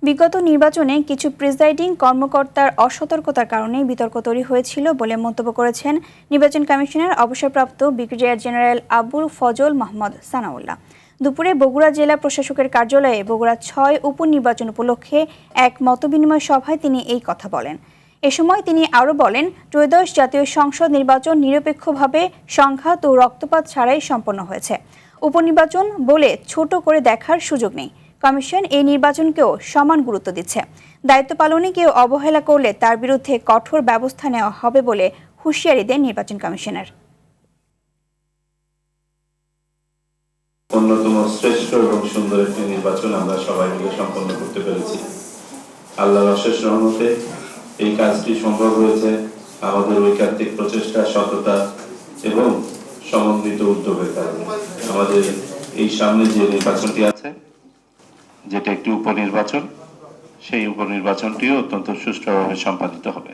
বিগত নির্বাচনে কিছু প্রিজাইডিং কর্মকর্তার অসতর্কতার কারণে বিতর্ক তৈরি হয়েছিল বলে মন্তব্য করেছেন নির্বাচন কমিশনের অবসরপ্রাপ্ত ব্রিগেডিয়ার জেনারেল আবুল ফজল মোহাম্মদ সানাউল্লাহ। দুপুরে বগুড়া জেলা প্রশাসকের কার্যালয়ে বগুড়া ৬ উপনির্বাচন উপলক্ষে এক মতবিনিময় সভায় তিনি এই কথা বলেন। এ সময় তিনি আরও বলেন, ত্রয়োদশ জাতীয় সংসদ নির্বাচন নিরপেক্ষভাবে সংঘাত ও রক্তপাত ছাড়াই সম্পন্ন হয়েছে। উপনির্বাচন বলে ছোট করে দেখার সুযোগ নেই। কমিশন এই নির্বাচনকেও সমান গুরুত্ব দিচ্ছে। দায়িত্ব পালনে কেউ অবহেলা করলে তার বিরুদ্ধে কঠোর ব্যবস্থা নেওয়া হবে বলে হুঁশিয়ারি দেন নির্বাচন কমিশনার। অন্যতম শ্রেষ্ঠ এবং সুন্দর একটি নির্বাচন আমরা সবাই মিলে সম্পন্ন করতে পেরেছি। আল্লাহর অশেষ রহমতে এই কাজটি সম্ভব হয়েছে আমাদের ঐকান্তিক প্রচেষ্টা, সততা এবং সমন্বিত উদ্যোগের কারণে। আমাদের এই সামনে যে নির্বাচনটি আছে, যেটা একটি উপনির্বাচন, সেই উপনির্বাচনটিও অত্যন্ত সুষ্ঠুভাবে সম্পাদিত হবে।